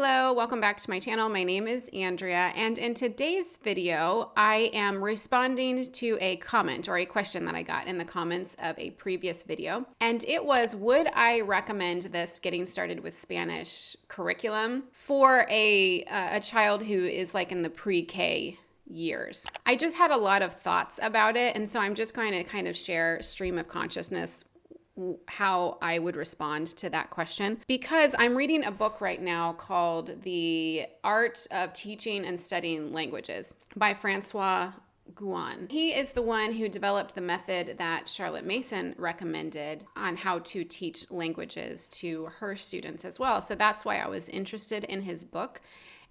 Hello, welcome back to my channel. My name is Andrea, and in today's video, I am responding to a comment or a question that I got in the comments of a previous video. And it was, would I recommend this getting started with Spanish curriculum for a child who is like in the pre-K years? I just had a lot of thoughts about it, and so I'm just going to kind of share stream of consciousness how I would respond to that question, because I'm reading a book right now called The Art of Teaching and Studying Languages by Francois. He is the one who developed the method that Charlotte Mason recommended on how to teach languages to her students as well. So that's why I was interested in his book,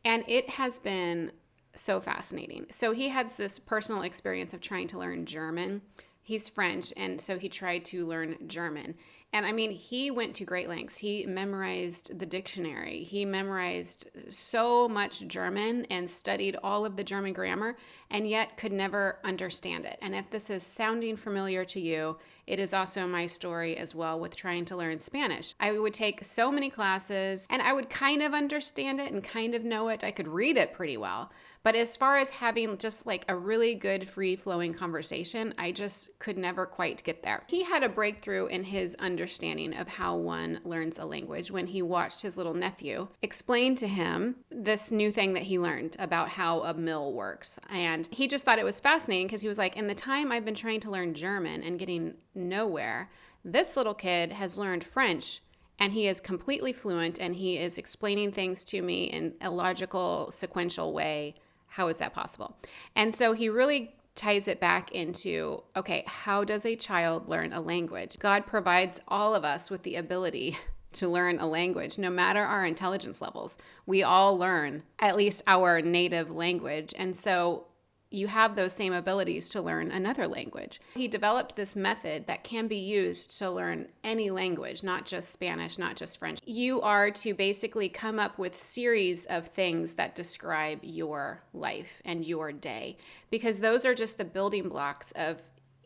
and it has been so fascinating. So he had this personal experience of trying to learn German. He's French, and so he tried to learn German. And I mean, he went to great lengths. He memorized the dictionary. He memorized so much German and studied all of the German grammar, and yet could never understand it. And if this is sounding familiar to you, it is also my story as well with trying to learn Spanish. I would take so many classes, and I would kind of understand it and kind of know it. I could read it pretty well. But as far as having just like a really good free-flowing conversation, I just could never quite get there. He had a breakthrough in his understanding of how one learns a language when he watched his little nephew explain to him this new thing that he learned about how a mill works. And he just thought it was fascinating because he was like, in the time I've been trying to learn German and getting nowhere, this little kid has learned French, and he is completely fluent, and he is explaining things to me in a logical, sequential way. How is that possible? And so he really ties it back into, okay, how does a child learn a language? God provides all of us with the ability to learn a language, no matter our intelligence levels. We all learn at least our native language. And so you have those same abilities to learn another language. He developed this method that can be used to learn any language, not just Spanish, not just French. You are to basically come up with series of things that describe your life and your day, because those are just the building blocks of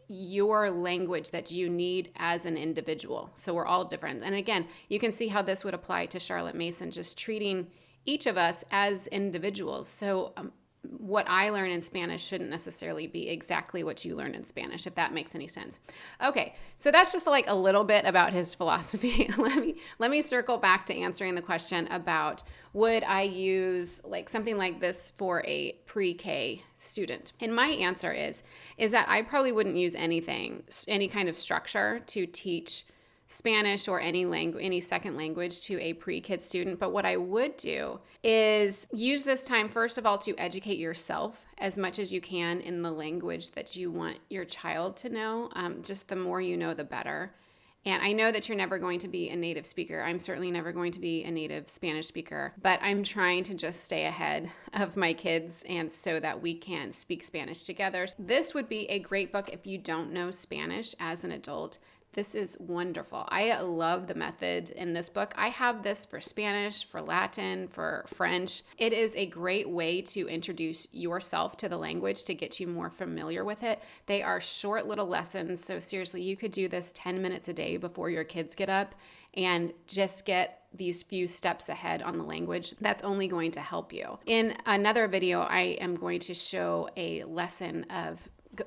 your language that you need as an individual. So we're all different. And again, you can see how this would apply to Charlotte Mason, just treating each of us as individuals. So what I learn in Spanish shouldn't necessarily be exactly what you learn in Spanish, if that makes any sense. Okay, so that's just like a little bit about his philosophy. Let me circle back to answering the question about, would I use like something like this for a pre-K student? And my answer is that I probably wouldn't use any kind of structure to teach Spanish or any second language to a pre-kid student. But what I would do is use this time, first of all, to educate yourself as much as you can in the language that you want your child to know. Just the more you know, the better. And I know that you're never going to be a native speaker. I'm certainly never going to be a native Spanish speaker, but I'm trying to just stay ahead of my kids, and so that we can speak Spanish together. This would be a great book if you don't know Spanish as an adult. This is wonderful. I love the method in this book. I have this for Spanish, for Latin, for French. It is a great way to introduce yourself to the language, to get you more familiar with it. They are short little lessons. So seriously, you could do this 10 minutes a day before your kids get up and just get these few steps ahead on the language. That's only going to help you. In another video, I am going to show a lesson of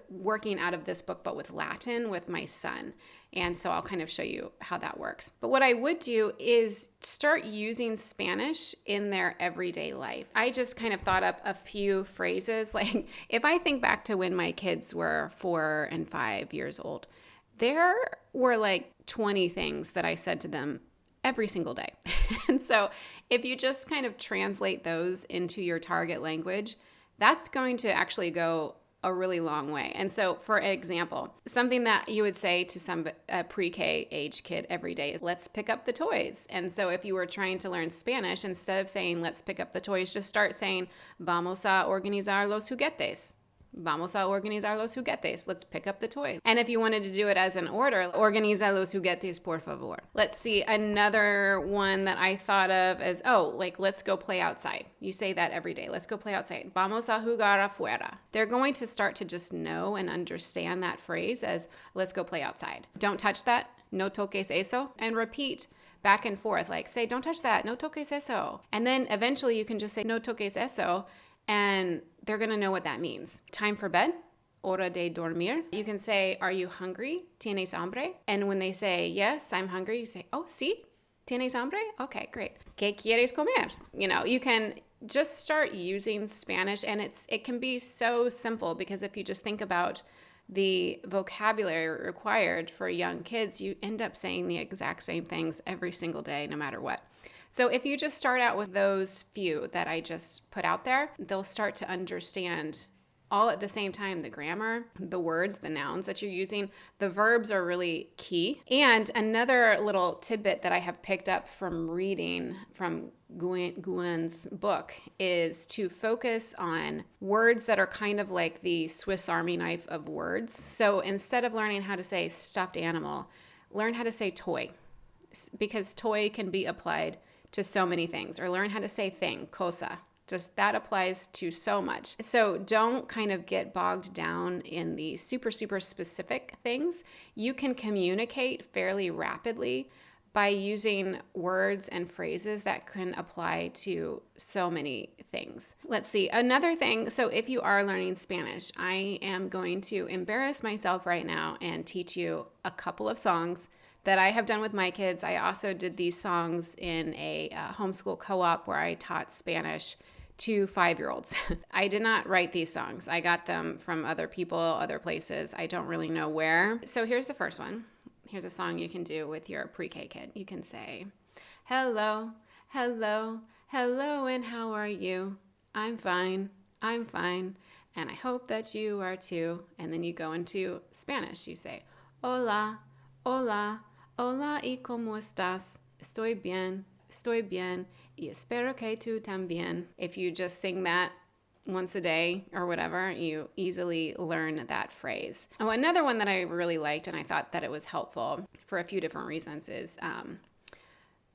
working out of this book, but with Latin with my son. And so I'll kind of show you how that works. But what I would do is start using Spanish in their everyday life. I just kind of thought up a few phrases. Like if I think back to when my kids were 4 and 5 years old, there were like 20 things that I said to them every single day. And so if you just kind of translate those into your target language, that's going to actually go a really long way. And so, for example, something that you would say to a pre-K age kid every day is, let's pick up the toys. And so if you were trying to learn Spanish, instead of saying, let's pick up the toys, just start saying, vamos a organizar los juguetes. Vamos a organizar los juguetes. Let's pick up the toys. And if you wanted to do it as an order, organiza los juguetes, por favor. Let's see, another one that I thought of as, let's go play outside. You say that every day. Let's go play outside. Vamos a jugar afuera. They're going to start to just know and understand that phrase as, let's go play outside. Don't touch that. No toques eso. And repeat back and forth, like say, don't touch that, no toques eso. And then eventually you can just say, no toques eso, and they're gonna know what that means. Time for bed, hora de dormir. You can say, are you hungry? ¿Tienes hambre? And when they say, yes, I'm hungry, you say, oh, sí? ¿Tienes hambre? Okay, great. ¿Qué quieres comer? You know, you can just start using Spanish, and it can be so simple, because if you just think about the vocabulary required for young kids, you end up saying the exact same things every single day, no matter what. So if you just start out with those few that I just put out there, they'll start to understand all at the same time, the grammar, the words, the nouns that you're using. The verbs are really key. And another little tidbit that I have picked up from reading from Guyon's book is to focus on words that are kind of like the Swiss Army knife of words. So instead of learning how to say stuffed animal, learn how to say toy, because toy can be applied to so many things. Or learn how to say thing, cosa. Just that applies to so much. So don't kind of get bogged down in the super, super specific things. You can communicate fairly rapidly by using words and phrases that can apply to so many things. Let's see, another thing. So if you are learning Spanish, I am going to embarrass myself right now and teach you a couple of songs that I have done with my kids. I also did these songs in a homeschool co-op where I taught Spanish to 5-year-olds. I did not write these songs. I got them from other people, other places. I don't really know where. So here's the first one. Here's a song you can do with your pre-K kid. You can say, hello, hello, hello, and how are you? I'm fine, and I hope that you are too. And then you go into Spanish. You say, hola, hola, hola, ¿y cómo estás? Estoy bien, y espero que tú también. If you just sing that once a day or whatever, you easily learn that phrase. Oh, another one that I really liked, and I thought that it was helpful for a few different reasons, is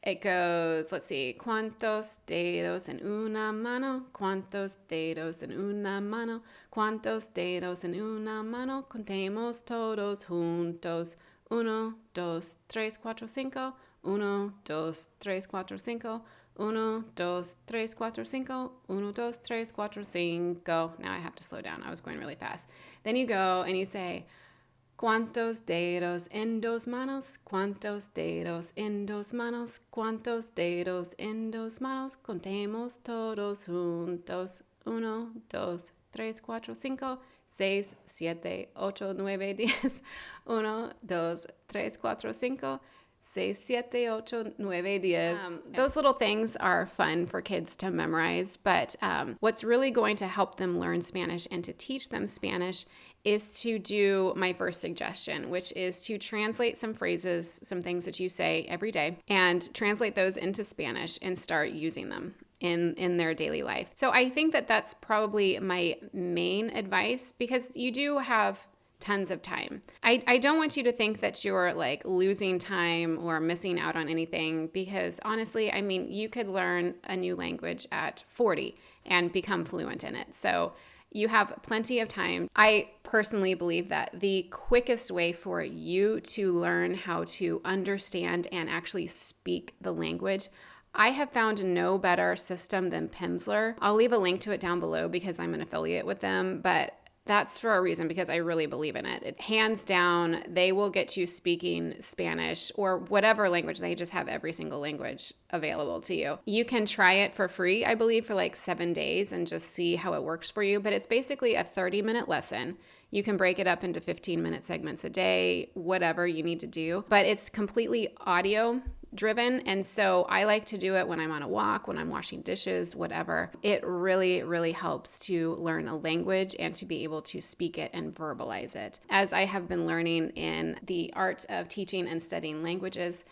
it goes, let's see, ¿cuántos dedos en una mano? ¿Cuántos dedos en una mano? ¿Cuántos dedos en una mano? Contemos todos juntos. 1, 2, 3, 4, 5. 1, 2, 3, 4, 5. 1, 2, 3, 4, 5. 1, 2, 3, 4, 5. Now I have to slow down. I was going really fast. Then you go and you say, ¿cuántos dedos en dos manos? ¿Cuántos dedos en dos manos? ¿Cuántos dedos en dos manos? Contemos todos juntos. 1, 2, 3, 4, 5. 6, 7, 8, 9, 10. 1, 2, 3, 4, 5. 6, 7, 8, 9, 10. Those little things are fun for kids to memorize, but what's really going to help them learn Spanish and to teach them Spanish is to do my first suggestion, which is to translate some phrases, some things that you say every day, and translate those into Spanish and start using them in their daily life. So I think that that's probably my main advice, because you do have tons of time. I don't want you to think that you're like losing time or missing out on anything, because honestly, I mean, you could learn a new language at 40 and become fluent in it. So you have plenty of time. I personally believe that the quickest way for you to learn how to understand and actually speak the language, I have found no better system than Pimsleur. I'll leave a link to it down below because I'm an affiliate with them, but that's for a reason, because I really believe in it. Hands down, they will get you speaking Spanish or whatever language. They just have every single language available to you. You can try it for free, I believe, for like 7 days and just see how it works for you. But it's basically a 30-minute lesson. You can break it up into 15-minute segments a day, whatever you need to do. But it's completely audio driven. And so I like to do it when I'm on a walk, when I'm washing dishes, whatever. It really, really helps to learn a language and to be able to speak it and verbalize it. As I have been learning in the art of teaching and studying languages,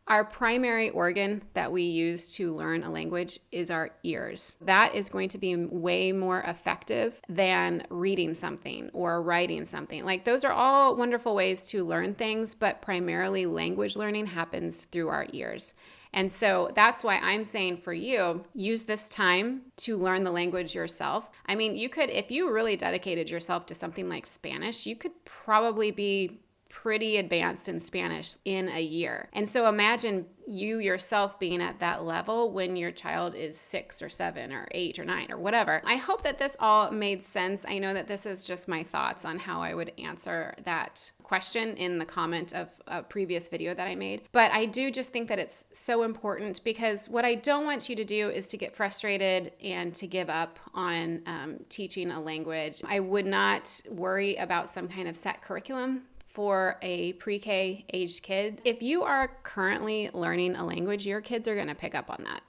our primary organ that we use to learn a language is our ears. That is going to be way more effective than reading something or writing something. Like, those are all wonderful ways to learn things, but primarily language learning happens through our ears. And so that's why I'm saying for you, use this time to learn the language yourself. I mean, you could, if you really dedicated yourself to something like Spanish, you could probably be pretty advanced in Spanish in a year. And so imagine you yourself being at that level when your child is 6 or 7 or 8 or 9 or whatever. I hope that this all made sense. I know that this is just my thoughts on how I would answer that question in the comment of a previous video that I made. But I do just think that it's so important, because what I don't want you to do is to get frustrated and to give up on teaching a language. I would not worry about some kind of set curriculum for a pre-K aged kid. If you are currently learning a language, your kids are going to pick up on that.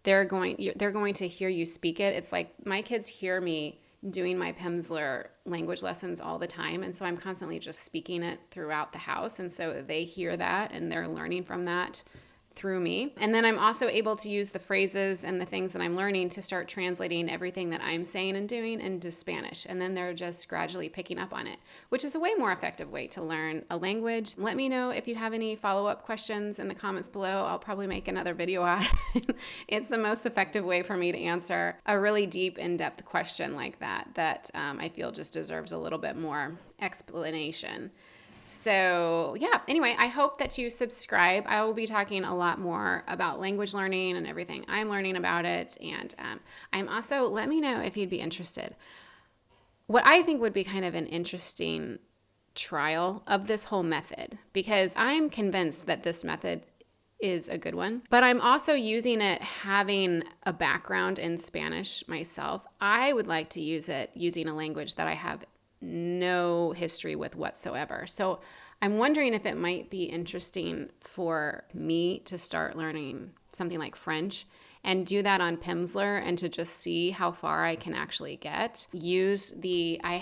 They're going to hear you speak it. It's like my kids hear me doing my Pimsleur language lessons all the time, and so I'm constantly just speaking it throughout the house, and so they hear that and they're learning from that through me. And then I'm also able to use the phrases and the things that I'm learning to start translating everything that I'm saying and doing into Spanish. And then they're just gradually picking up on it, which is a way more effective way to learn a language. Let me know if you have any follow-up questions in the comments below. I'll probably make another video out. It's the most effective way for me to answer a really deep, in-depth question like that I feel just deserves a little bit more explanation. So yeah, anyway, I hope that you subscribe. I will be talking a lot more about language learning and everything I'm learning about it. And I'm also, let me know if you'd be interested. What I think would be kind of an interesting trial of this whole method, because I'm convinced that this method is a good one, but I'm also using it having a background in Spanish myself. I would like to use it using a language that I have no history with whatsoever. So I'm wondering if it might be interesting for me to start learning something like French and do that on Pimsleur, and to just see how far I can actually get. I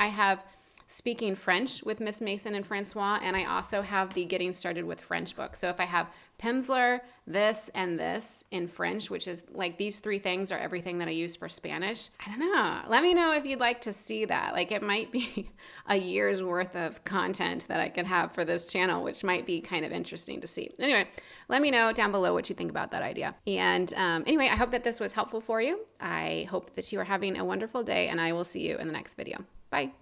have Speaking French with Miss Mason and Francois, and I also have the Getting Started with French book. So if I have Pimsleur, this, and this in French, which is like these 3 things are everything that I use for Spanish. I don't know. Let me know if you'd like to see that. Like, it might be a year's worth of content that I could have for this channel, which might be kind of interesting to see. Anyway, let me know down below what you think about that idea. And anyway, I hope that this was helpful for you. I hope that you are having a wonderful day, and I will see you in the next video. Bye.